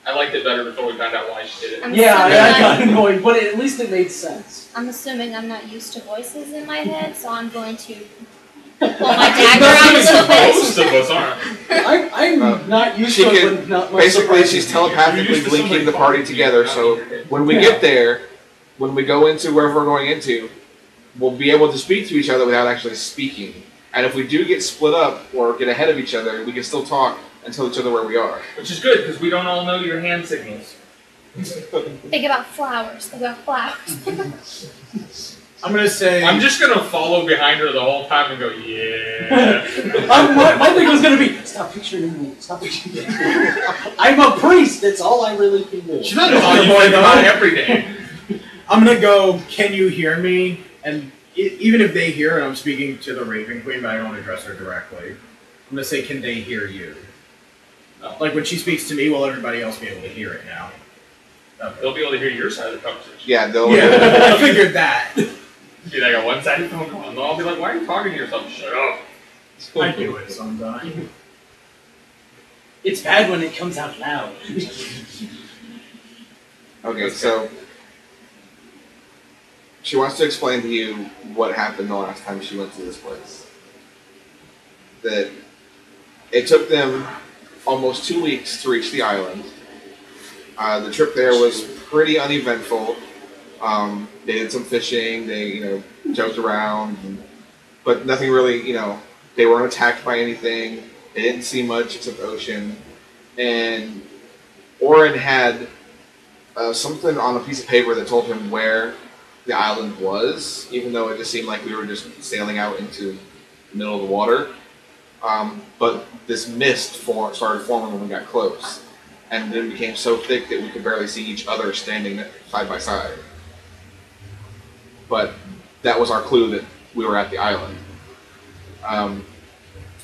I liked it better before we found out why she did it. I got annoyed, but at least it made sense. I'm assuming I'm not used to voices in my head, so I'm going to pull my dagger out a little bit. Most of us aren't. I'm not used to it, but not much. Basically, she's telepathically linking the party together, so when we get there, when we go into wherever we're going into, we'll be able to speak to each other without actually speaking. And if we do get split up or get ahead of each other, we can still talk and tell each other where we are. Which is good, because we don't all know your hand signals. Think about flowers. Think about flowers. I'm going to say... I'm just going to follow behind her the whole time and go, yeah. My thing was going to be, stop picturing me. Stop picturing me. I'm a priest. That's all I really can do. She's not a boy, though. Every day. I'm going to go, can you hear me? And even if they hear it, I'm speaking to the Raven Queen, but I don't address her directly. I'm going to say, can they hear you? No. Like, when she speaks to me, will everybody else be able to hear it now? Okay. They'll be able to hear your side of the conversation. Yeah, they'll... Yeah, I figured that. Dude, I got one side phone call, and I'll be like, why are you talking to yourself? Shut up. I do it sometimes. It's bad when it comes out loud. Okay, so... She wants to explain to you what happened the last time she went to this place. That it took them almost 2 weeks to reach the island. The trip there was pretty uneventful. They did some fishing, they, jumped around, but nothing really, they weren't attacked by anything. They didn't see much except the ocean. And Oren had something on a piece of paper that told him where the island was, even though it just seemed like we were just sailing out into the middle of the water. But this mist started forming when we got close, and then it became so thick that we could barely see each other standing side by side. But that was our clue that we were at the island.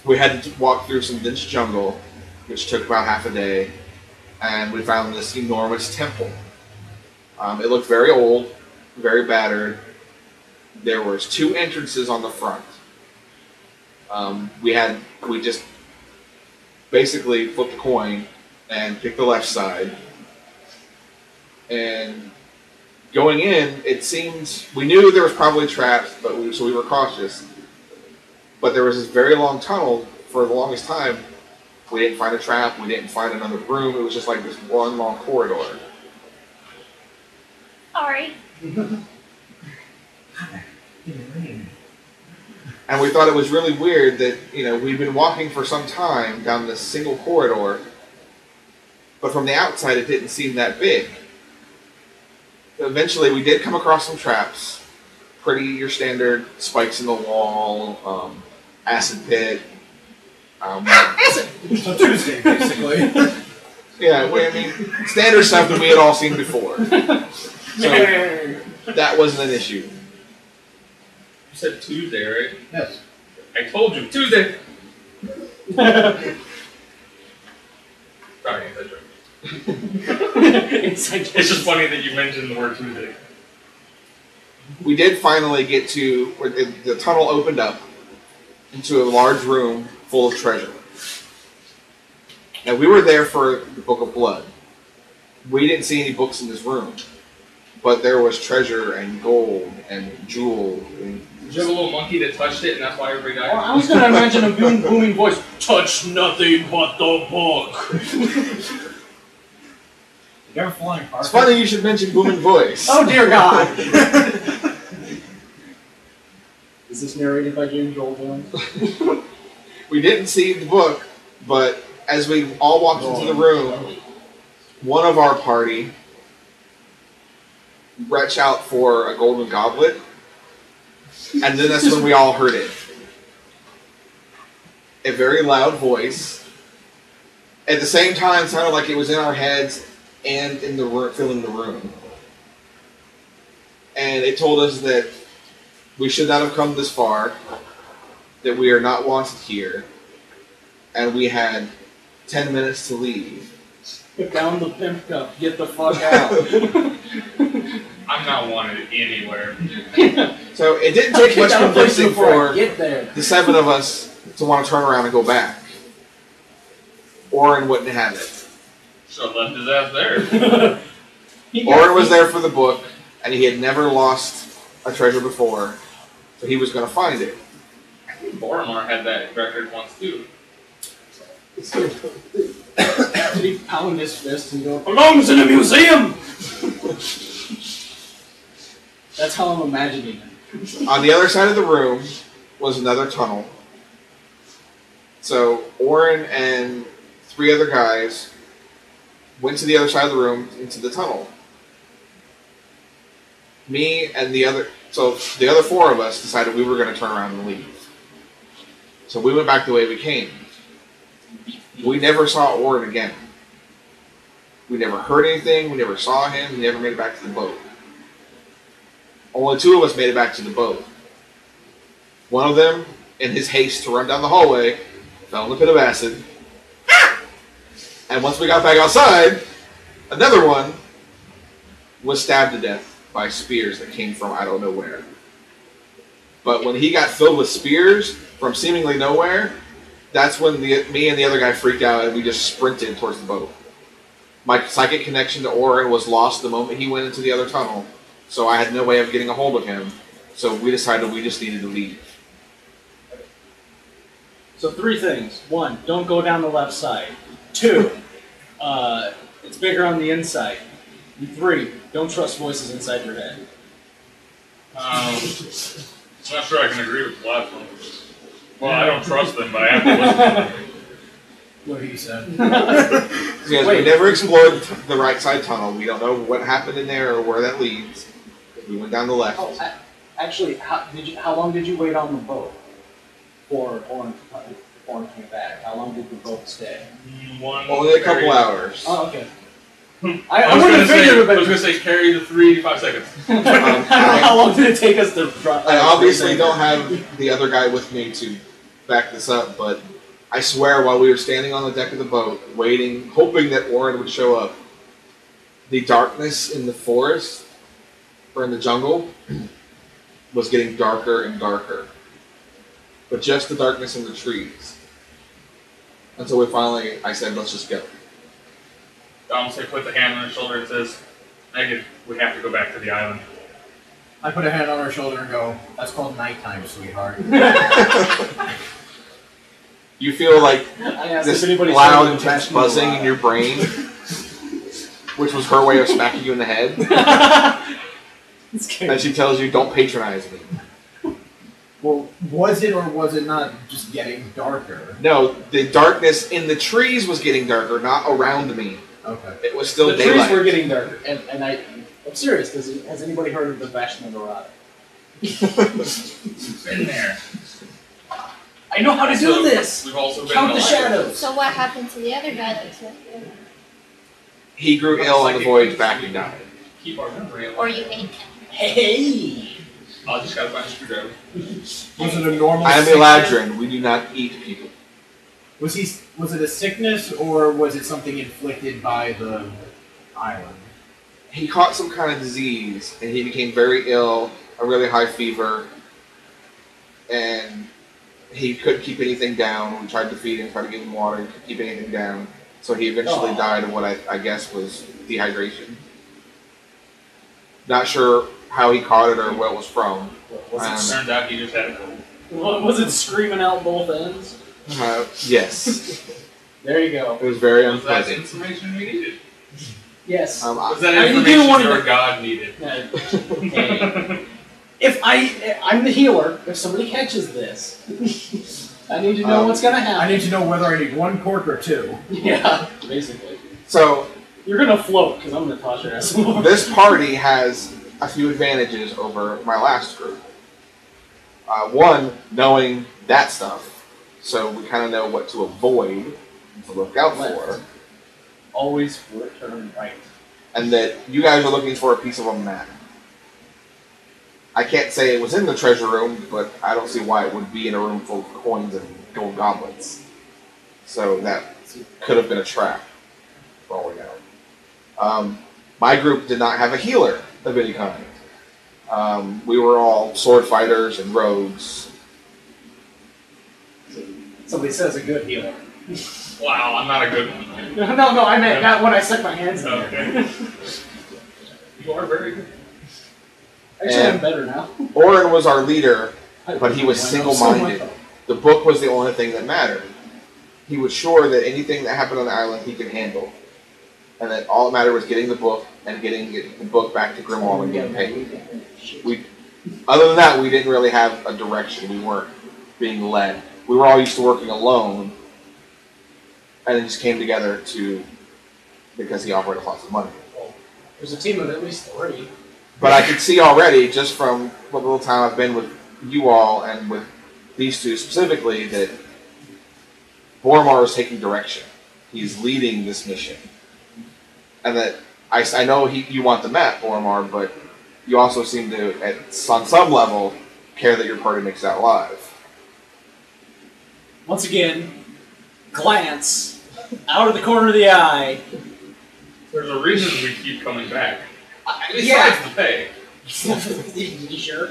We had to walk through some dense jungle, which took about half a day, and we found this enormous temple. It looked very old, very battered. There was 2 entrances on the front. We just basically flipped a coin and picked the left side. And going in, it seemed, we knew there was probably traps, so we were cautious. But there was this very long tunnel for the longest time. We didn't find a trap, we didn't find another room, it was just like this one long corridor. Sorry. And we thought it was really weird that, we'd been walking for some time down this single corridor, but from the outside it didn't seem that big. Eventually we did come across some traps. Pretty your standard spikes in the wall, acid pit. Acid! It's a Tuesday, basically. Yeah, standard stuff that we had all seen before. So that wasn't an issue. You said Tuesday, right? Yes. I told you, Tuesday! Sorry, that's right. It's just funny that you mentioned the word Tuesday. We did finally get to where the tunnel opened up into a large room full of treasure. Now we were there for the Book of Blood. We didn't see any books in this room, but there was treasure and gold and jewels. Did you have a little monkey that touched it and that's why everybody died? Well, I was going to imagine a booming voice, touch nothing but the book. It's funny you should mention booming voice. Oh dear God! Is this narrated by James Goldblum? We didn't see the book, but as we all walked into the room, one of our party reached out for a golden goblet, and then that's when we all heard it. A very loud voice. At the same time, it sounded like it was in our heads and in the room, filling the room. And it told us that we should not have come this far, that we are not wanted here, and we had 10 minutes to leave. Down the pimp cup, get the fuck out. I'm not wanted anywhere. So it didn't take much convincing for the 7 of us to want to turn around and go back. Oren wouldn't have it. Should have left his ass there. Orin was there for the book, and he had never lost a treasure before, so he was going to find it. I think Boromar had that record once too. Did he pound his fist and go, "Belongs in a museum"? That's how I'm imagining it. On the other side of the room was another tunnel. So Orin and 3 other guys went to the other side of the room into the tunnel. Me and the other 4 of us decided we were going to turn around and leave. So we went back the way we came. We never saw Orin again. We never heard anything. We never saw him. We never made it back to the boat. Only 2 of us made it back to the boat. One of them, in his haste to run down the hallway, fell in a pit of acid. And once we got back outside, another one was stabbed to death by spears that came from I don't know where. But when he got filled with spears from seemingly nowhere, that's when me and the other guy freaked out and we just sprinted towards the boat. My psychic connection to Orin was lost the moment he went into the other tunnel, so I had no way of getting a hold of him. So we decided we just needed to leave. So 3 things. 1, don't go down the left side. 2, it's bigger on the inside. And 3, don't trust voices inside your head. I'm not sure I can agree with the last one. Well, I don't trust them, but I have to listen to them. What he said. Yes, we never explored the right side tunnel. We don't know what happened in there or where that leads. We went down the left. Oh, actually, how long did you wait on the boat for Orin came back? How long did the boat stay? Only a couple hours. Oh, okay. I was going to say carry the 3 to 5 seconds. How long did it take us to drop? I obviously don't have the other guy with me to back this up, but I swear while we were standing on the deck of the boat, waiting, hoping that Orin would show up, the darkness in the forest, or in the jungle, was getting darker and darker. But just the darkness in the trees. Until I said, let's just go. Donald puts a hand on his shoulder and says, Megan, we have to go back to the island. I put a hand on her shoulder and go, that's called nighttime, sweetheart. You feel like this loud, intense intense buzzing in your brain, which was her way of smacking you in the head. And she tells you, don't patronize me. Well, was it or was it not just getting darker? No, the darkness in the trees was getting darker, not around me. Okay. It was still the daylight. trees were getting darker, and I'm serious. Has anybody heard of the Vashna Dorada? Been there. I know how to do this. We've also been Count in the shadows. So what happened to the other guy that was with you? He grew ill on the voyage back and died. Keep our memory alive. Or you ate him? Hey. I just gotta find a screwdriver. Was it a normal I am sickness? Eladrin. We do not eat people. Was it a sickness or was it something inflicted by the island? He caught some kind of disease, and he became very ill, a really high fever, and he couldn't keep anything down. We tried to feed him, tried to give him water, he couldn't keep anything down. So he eventually died of what I guess was dehydration. Not sure how he caught it or what it was from. Turned out he just had a cold. Was it screaming out both ends? Yes. There you go. It was very Was that the unpleasant. information we needed? Yes. Was that I mean, you information didn't want your to- God needed? Hey. If I'm the healer, if somebody catches this, I need to know what's gonna happen. I need to know whether I need 1 cork or 2. Yeah, basically. So You're gonna float because I'm gonna toss your ass over. this party has a few advantages over my last group. One, knowing that stuff, so we kind of know what to avoid and to look out for, Always return right. and that you guys are looking for a piece of a map. I can't say it was in the treasure room, but I don't see why it would be in a room full of coins and gold goblets. So that could have been a trap, for all we know. My group did not have a healer of any kind. We were all sword fighters and rogues. Somebody says a good healer. Wow, I'm not a good one. No, I meant not when I stuck my hands in there. Okay. You are very good. Actually, I'm better now. Orin was our leader, but he was single-minded. The book was the only thing that mattered. He was sure that anything that happened on the island he could handle, and that all that mattered was getting the book and getting the book back to Grimwald and getting paid. Other than that, we didn't really have a direction. We weren't being led. We were all used to working alone, and it just came together because he offered us lots of money. There's a team of at least 3. But I can see already, just from what little time I've been with you all and with these two specifically, that Boromar is taking direction. He's leading this mission. And that I know you want the map, Boromar, but you also seem to, on some level, care that your party makes it out alive. Once again, glance out of the corner of the eye. There's a reason we keep coming back. Yeah. Besides the pay. Sure.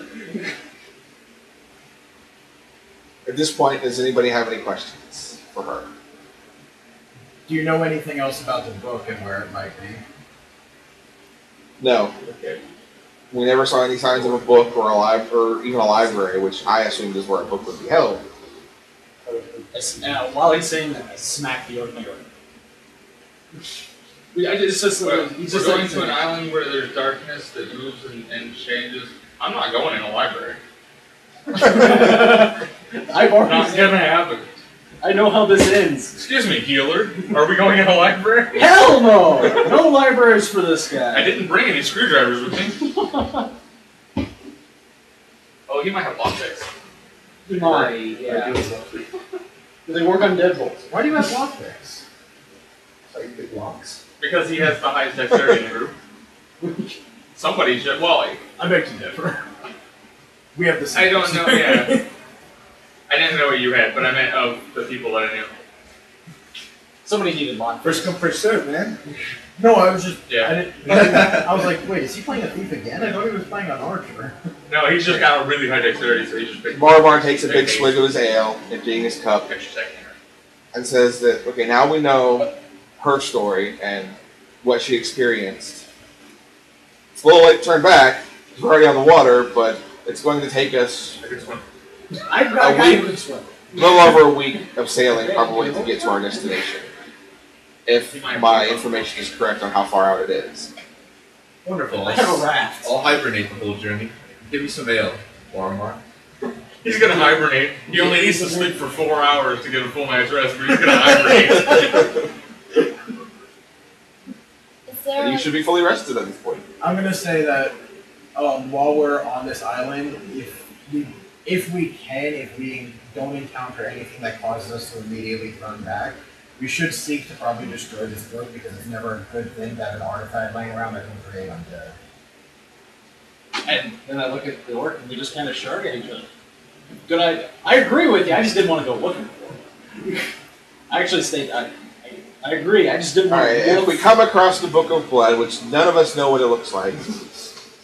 At this point, does anybody have any questions for her? Do you know anything else about the book and where it might be? No. Okay. We never saw any signs of a book or even a library, which I assumed is where a book would be held. While he's saying that, I smack the orc finger. It's just We're he's just going like to an island where there's darkness that moves and changes. I'm not going in a library. I've already Not said, gonna happen. I know how this ends. Excuse me, healer. Are we going in a library? Hell no! No libraries for this guy. I didn't bring any screwdrivers with me. Oh, he might have lockpicks. He might, yeah. Do they work on deadbolts? Why do you have lockpicks? So you pick locks. Because he has the highest dexterity in the group. Somebody should. Well, I beg to differ. We have the same. I don't know. Yeah. I didn't know what you had, but I meant of the people that I knew. Somebody needed lock. First come, first serve, man. No, I was just. Yeah. I was like, wait, is he playing a thief again? I thought he was playing an archer. No, he's just got a really high dexterity, so he just picked. Boromar takes a big swig of his ale, emptying his cup, Extra second here. and says that, okay, now we know her story and what she experienced. It's a little late to turn back, we're already on the water, but it's going to take us I could swim. I got week. a good swim. a little over a week of sailing probably to get to our destination. If my information is correct on how far out it is. Wonderful. I have a raft. I'll hibernate the whole journey. Give me some ale, Boromar. He's gonna hibernate. He only needs to sleep for 4 hours to get a full night's rest, but he's gonna hibernate. Is there And you should be fully rested at this point. I'm gonna say that while we're on this island, if we don't encounter anything that causes us to immediately turn back, we should seek to probably destroy this book because it's never a good thing to have an artifact laying around that can create undead. And then I look at the orc and we just kind of shrug at each other. Good idea. I agree with you, I just didn't want to go looking for it. I actually stayed. I agree, I just didn't want Alright, to if we come across the Book of Blood, which none of us know what it looks like, I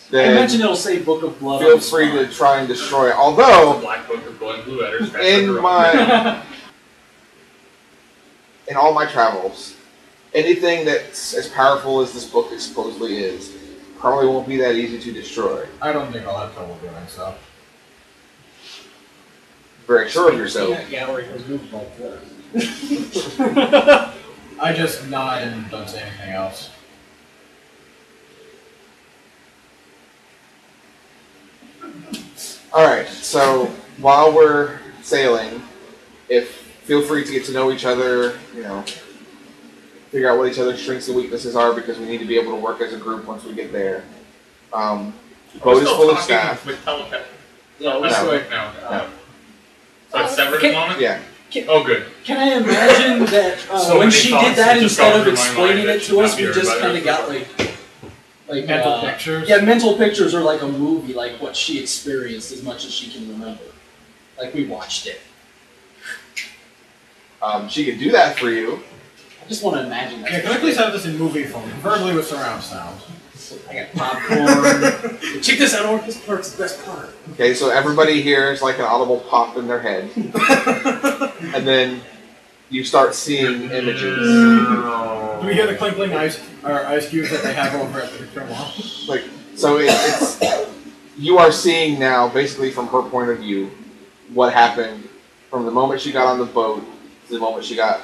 then mentioned it'll say Book of Blood. feel on the free to spine. try and destroy it. Although, Black book of blood, blue letters. in all my travels, anything that's as powerful as this book supposedly is, probably won't be that easy to destroy. I don't think I'll have trouble doing so. Very sure of yourself. That gallery has moved like this. I just nod and don't say anything else. Alright, so while we're sailing, feel free to get to know each other, figure out what each other's strengths and weaknesses are because we need to be able to work as a group once we get there. Boat is full of staff. With telepathy. Yeah, No. let's go. No. So it's separate at the moment? Yeah. Oh, good. Can I imagine that So when many she thoughts did that, that just instead gone of through my explaining mind it that to should us, not be we just heard by kind of the got rest like Mental pictures? Yeah, mental pictures are like a movie, like what she experienced as much as she can remember. Like we watched it. She could do that for you. I just want to imagine that. Yeah, can I please have this in movie form, preferably with surround sound? I got popcorn. Check this out, Orc. This part's the best part. Okay, so everybody hears like an audible pop in their head. And then you start seeing images. Do we hear the clinking ice cubes that they have over at the picture wall? Like, so it's you are seeing now, basically from her point of view, what happened from the moment she got on the boat to the moment she got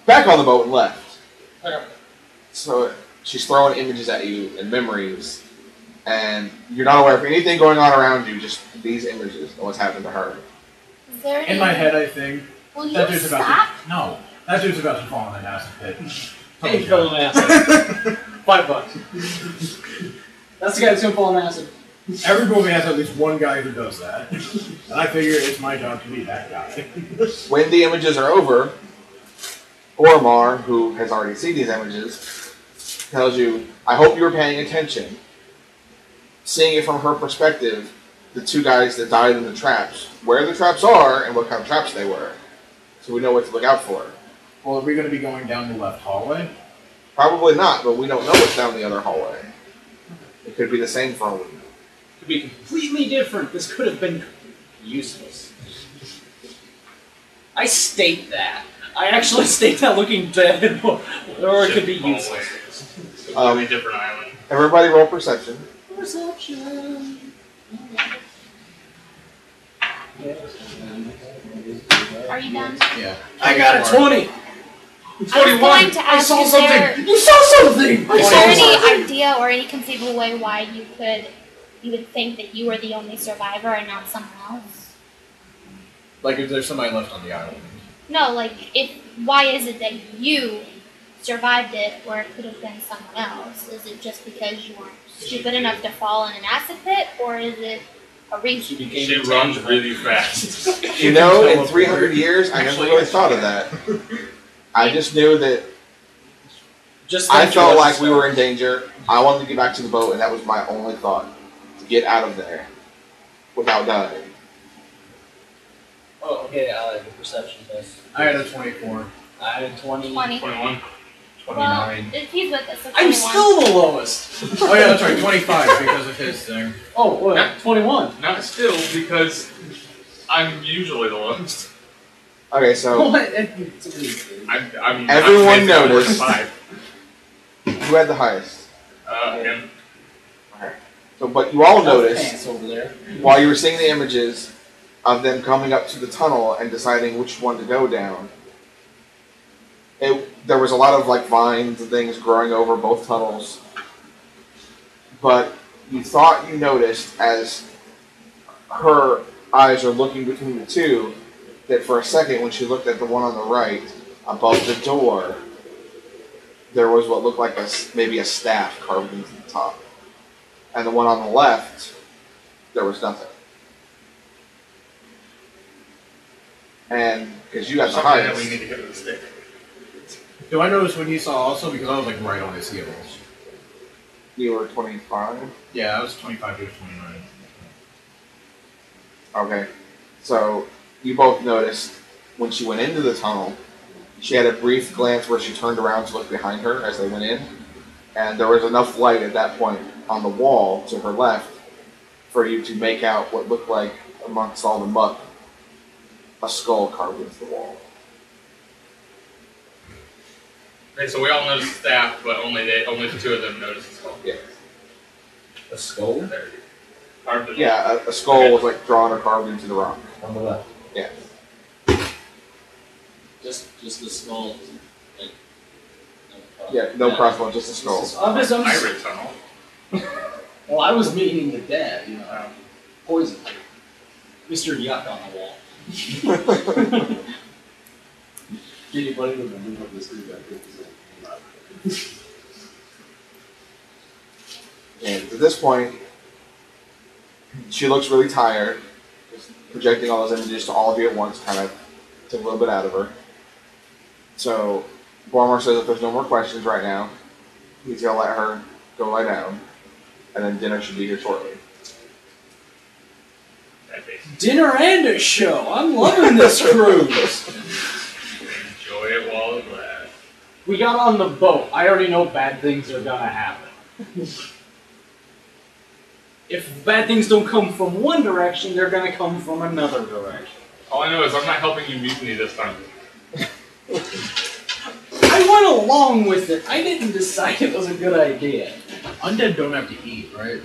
back on the boat and left. Okay. So she's throwing images at you and memories, and you're not aware of anything going on around you, just these images and what's happened to her. Is there In my head, I think Will you that dude's stop? about to. No, that dude's about to fall in an acid pit. Hey, fell in acid. $5. That's the guy that's gonna fall in acid. Every movie has at least one guy who does that. And I figure it's my job to be that guy. When the images are over, Ormar, who has already seen these images, tells you, I hope you were paying attention. Seeing it from her perspective, the two guys that died in the traps, where the traps are and what kind of traps they were. So we know what to look out for. Well, are we going to be going down the left hallway? Probably not, but we don't know what's down the other hallway. It could be the same for all we know. Could be completely different. This could have been useless. I state that. I actually state that looking dead, or it could be useless. Completely different island. Everybody roll perception. Perception. Are you done? Yeah. I got a 20. I was going to ask, saw is there, something. You saw something. is there any idea or any conceivable way why you would think that you were the only survivor and not someone else? Like if there's somebody left on the island. No, like, why is it that you survived it where it could have been someone else? Is it just because you weren't stupid enough to fall in an acid pit, or is it a reason? She runs really fast. You know, in 300 years, I never really thought of that. I just knew that I felt like we were in danger. I wanted to get back to the boat, and that was my only thought. To get out of there without dying. Oh, okay, the perception test. I had a 24. I had a 20. 20. 21. Well, 29. if he's with us, so I'm 21. still the lowest. Oh yeah, that's right, 25 because of his thing. Oh, what? 21. Not still, because I'm usually the lowest. Okay, so What? I'm Everyone not noticed. 5. who had the highest? Him. So, but you all noticed Pants over there. while you were seeing the images of them coming up to the tunnel and deciding which one to go down. There was a lot of like vines and things growing over both tunnels, but you thought you noticed as her eyes are looking between the two that for a second when she looked at the one on the right above the door, there was what looked like maybe a staff carved into the top, and the one on the left there was nothing. And because you got the Something that highest. we need to get with the stick. Do I notice when you saw also? Because I was like right on his heels. You were 25? Yeah, I was 25 to 29. Okay. So, you both noticed when she went into the tunnel, she had a brief glance where she turned around to look behind her as they went in, and there was enough light at that point on the wall to her left for you to make out what looked like, amongst all the muck, a skull carved into the wall. Okay, so we all noticed the staff, but only the two of them noticed the skull. Yeah. A skull? There. Carved in the Yeah, a skull was like drawn or carved into the rock. On the left. Yeah. Just the skull. Like, Yeah, no crossbones, just a skull. I'm pirate tunnel. well, I was meaning the dad, poison. Mr. Yuck on the wall. Anybody remember what this is? And at this point, she looks really tired, just projecting all those images to all of you at once, kind of took a little bit out of her. So, Bormar says if there's no more questions right now, he's going to let her go lie down, and then dinner should be here shortly. Dinner and a show. I'm loving this cruise. Enjoy it while it lasts. We got on the boat. I already know bad things are gonna happen. If bad things don't come from one direction, they're gonna come from another direction. All I know is I'm not helping you mutiny this time. I went along with it. I didn't decide it was a good idea. Undead don't have to eat, right?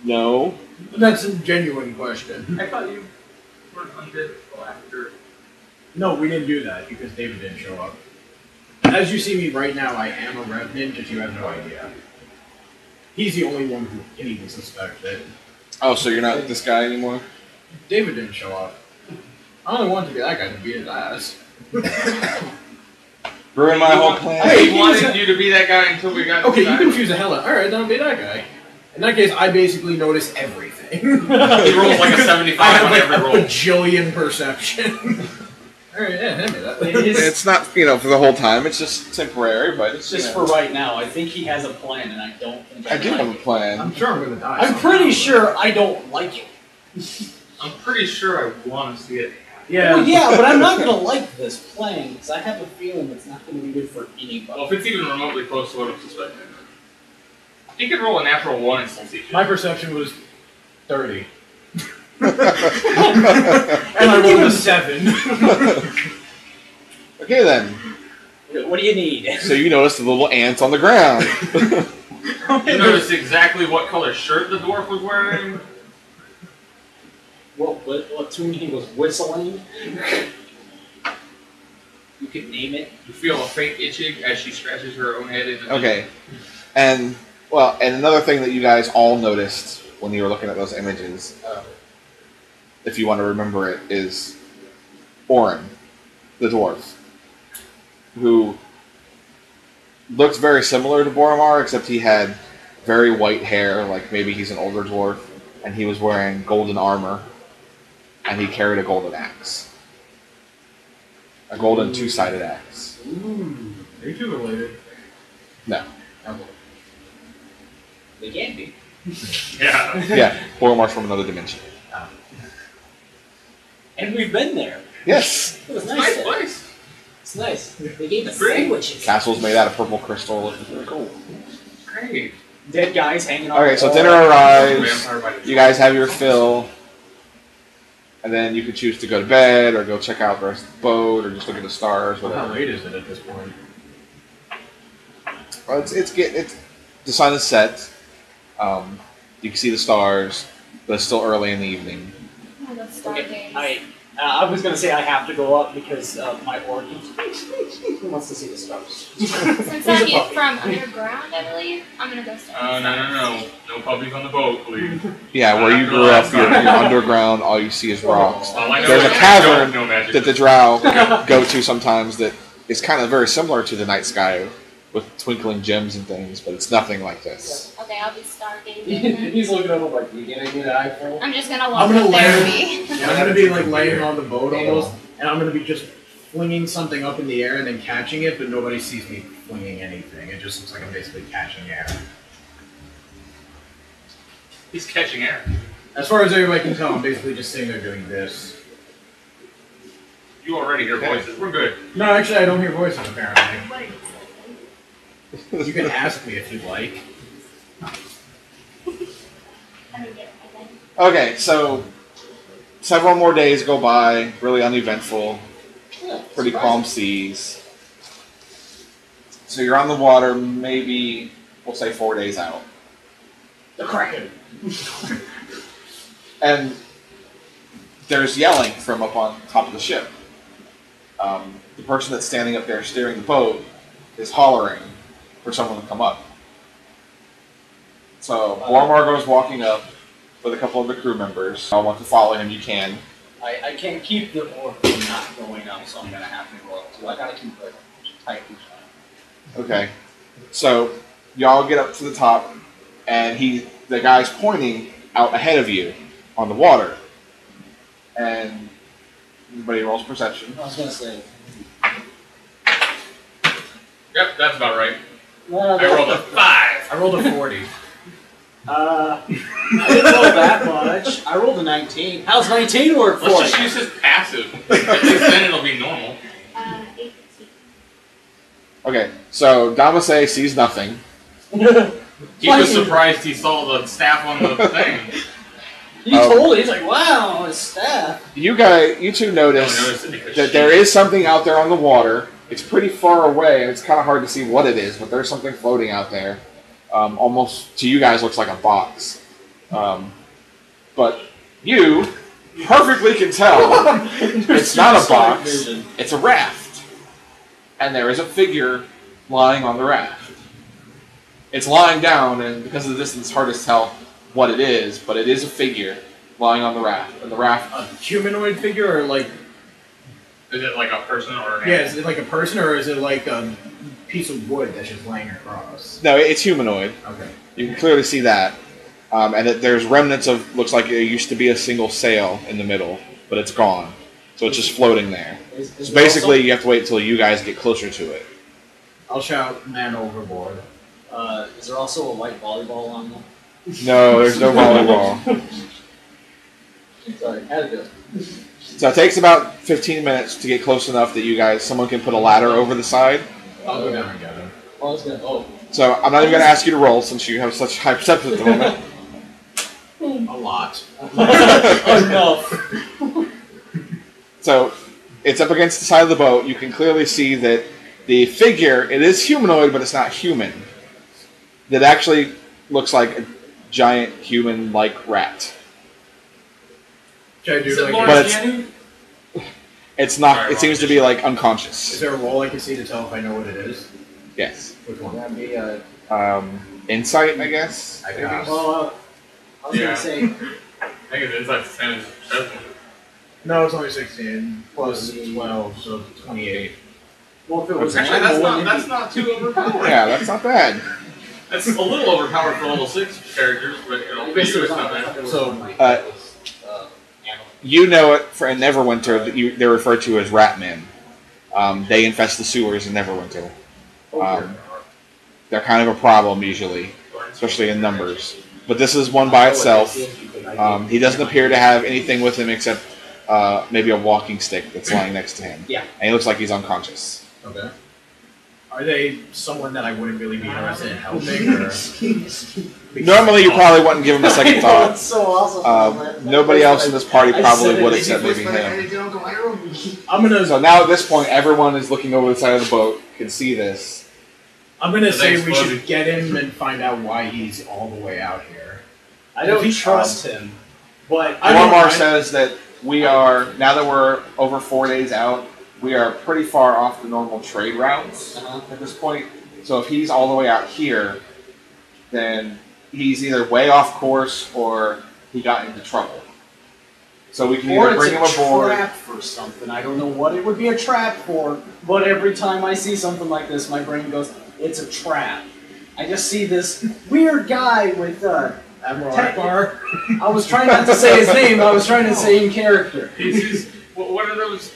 No. That's a genuine question. I thought you weren't undead until after. No, we didn't do that because David didn't show up. As you see me right now, I am a revenant, just you have no idea. He's the only one who can even suspect it. Oh, so you're not this guy anymore? David didn't show up. I only wanted to be that guy to beat his ass. Ruin my whole plan. Hey, He wanted you to be that guy until we got Okay, you inside. confuse the hell out. Alright, then I'll be that guy. In that case, I basically notice everything. He rolls like a 75 I have on like every a roll. bajillion perception. Alright, yeah, hand me that. It's not, for the whole time. It's just temporary, but It's just for right now. I think he has a plan, and I don't think I do like have a it. plan. I'm sure I'm gonna die. I'm pretty sure I don't like it. I'm pretty sure I want to see it. Yeah. Well, yeah, but I'm not gonna like this plan because I have a feeling it's not gonna be good for anybody. Well, if it's even remotely close to what I'm suspecting. He could roll a natural 1 and still see shit. My perception was 30. And I rolled a 7. Okay then. What do you need? So you notice the little ants on the ground. You noticed exactly what color shirt the dwarf was wearing? What tune he was whistling? You could name it. You feel a faint itching as she scratches her own head in the Okay. And another thing that you guys all noticed when you were looking at those images, if you want to remember it, is Orin, the dwarf, who looked very similar to Boromar, except he had very white hair, like maybe he's an older dwarf, and he was wearing golden armor, and he carried a golden axe. A golden two-sided axe. Ooh. Are you two related? No. They can be. Yeah. Yeah, Boromar's from another dimension. And we've been there. Yes! It was Nice nice. there. place. It's nice. They gave us Pretty. sandwiches. Castle's made out of purple crystal. It's really cool. Great. Dead guys hanging on. Okay, the so wall. dinner arrives. Vampire by the You guys have your fill. And then you can choose to go to bed, or go check out the rest of the boat, or just look at the stars, How whatever. late is it at this point? Well, the sun is set. You can see the stars, but it's still early in the evening. Oh, that's stargaze. I was gonna say I have to go up because my orc who wants to see the stars. Since I get from underground, I believe, I'm gonna go start. No. No puppies on the boat, please. Yeah, where you grew up, you're underground, all you see is rocks. All I know There's is a I cavern don't know magic. that the drow go to sometimes that is kind of very similar to the night sky with twinkling gems and things, but it's nothing like this. Okay, I'll be stargazing. then. He's looking at him like, "You get a good eyeful." I'm just gonna I'm walk gonna up there and land. be. I'm gonna be like laying on the boat almost, and I'm gonna be just flinging something up in the air and then catching it, but nobody sees me flinging anything. It just looks like I'm basically catching air. He's catching air. As far as everybody can tell, I'm basically just sitting there doing this. You already hear voices. We're good. No, actually, I don't hear voices apparently. You can ask me if you'd like. Okay, so several more days go by, really uneventful, pretty calm seas. So you're on the water, maybe, we'll say 4 days out. The Kraken. And there's yelling from up on top of the ship. The person that's standing up there steering the boat is hollering for someone to come up. So Boromar goes walking up with a couple of the crew members. I want to follow him, you can. I can't keep the orc from not going up, so I'm gonna have to go up too. I gotta keep it tight. Okay. So y'all get up to the top, and the guy's pointing out ahead of you on the water. And everybody rolls perception. I was gonna say. Yep, that's about right. No, I rolled a 5. I rolled a 40. I didn't roll that much. I rolled a 19. How's 19 work for Let's just you? use his passive. At least then it'll be normal. 18. Okay, so Damasé sees nothing. He was surprised he saw the staff on the thing. He told it. He's like, wow, his staff. You two notice that there is something out there on the water. It's pretty far away, and it's kind of hard to see what it is, but there's something floating out there. Almost, to you guys, looks like a box. But you perfectly can tell it's not a box, it's a raft. And there is a figure lying on the raft. It's lying down, and because of the distance, it's hard to tell what it is, but it is a figure lying on the raft. And the raft... A humanoid figure, or like... Is it like a person or an Yeah, is it like a person, or is it like a piece of wood that's just laying across? No, it's humanoid. Okay. You can clearly see that. And there's remnants of, looks like there used to be a single sail in the middle, but it's gone. So it's just floating there. So basically, you have to wait until you guys get closer to it. I'll shout, man overboard. Is there also a white volleyball on them? No, there's no volleyball. Sorry, had to do it. So it takes about 15 minutes to get close enough that someone can put a ladder over the side. I'll go down and get him. So I'm not even going to ask you to roll since you have such high perception at the moment. A lot. Enough. So it's up against the side of the boat. You can clearly see that the figure, it is humanoid, but it's not human. That actually looks like a giant human-like rat. Should I do like... But it's not. It seems to be like unconscious. Is there a roll I can see to tell if I know what it is? Yes. Which one? Yeah, me, Insight, I guess. I guess. well, I was gonna say, I think it's inside the same as Chesney. No, it's only 16 plus 12, so 28. well, if it was Actually, an animal, that's not too overpowered. Yeah, that's not bad. That's a little overpowered for level 6 characters, but you know, Basically, it's not bad. So, You know it for in Neverwinter that they're referred to as Ratmen. They infest the sewers in Neverwinter. They're kind of a problem usually, especially in numbers. But this is one by itself. He doesn't appear to have anything with him except maybe a walking stick that's lying next to him. Yeah. And he looks like he's unconscious. okay. Are they someone that I wouldn't really be interested in helping? Or? Normally, you probably wouldn't give him a second thought. That's so awesome. Nobody else in this party I probably said would it. except maybe him. I'm gonna. So now at this point, everyone is looking over the side of the boat, can see this. I'm gonna say we exploded. should get him and find out why he's all the way out here. I don't trust him. But Warmar says that we are, now that we're over 4 days out, we are pretty far off the normal trade routes at this point. So if he's all the way out here, then he's either way off course or he got into trouble. So we can either bring him aboard. Trap for something. I don't know what it would be a trap for, but every time I see something like this, my brain goes, "It's a trap." I just see this weird guy with Admiral Akbar. I was trying not to say his name. I was trying to say in character. He's what are those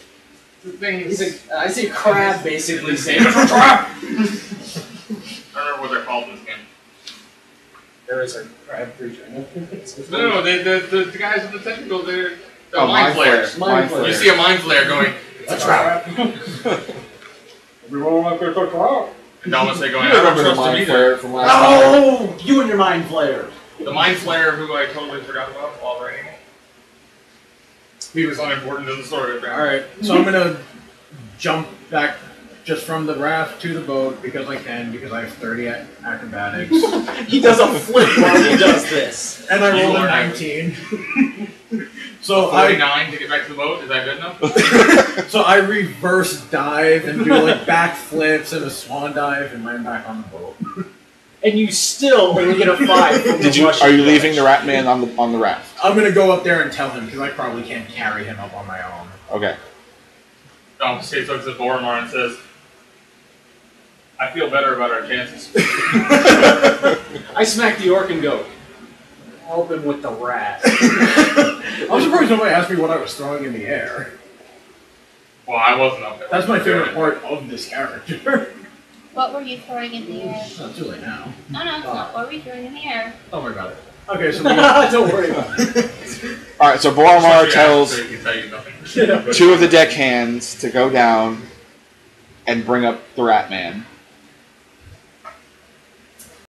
things? I see a crab basically saying, It's a trap! I don't remember what they're called in this game. there is a crab creature. No, the guys with the tentacles, they're Oh, mind flares. Mind flare. You see a mind flare going, it's a trap. Everyone like to trap. And Dalmas say going, You I don't remember the trust him mind either. flare from last time. Oh, you and your mind flare. The mind flare who I totally forgot about while writing it. He was unimportant to the story. Alright, so I'm gonna jump back just from the raft to the boat because I can, because I have 30 acrobatics. He does a flip while he does this. And I You rolled a are 19. So 49 to get back to the boat, is that good enough? So I reverse dive and do like back flips and a swan dive and land back on the boat. And you still only get a 5. From the Russian Are you flash. leaving the rat man on the raft? I'm gonna go up there and tell him because I probably can't carry him up on my own. Okay. Dalmas looks at Boromar and says, I feel better about our chances. I smack the orc and go, help him with the rat. I'm surprised nobody asked me what I was throwing in the air. Well, I wasn't up there. That's my favorite part of this character. What were you throwing in the air? It's not too late now. No, it's not. What were you throwing in the air? Don't worry about it. Okay, so Don't worry about it. Alright, so Boromar tells So he can tell you nothing. 2 of the deckhands to go down and bring up the rat man.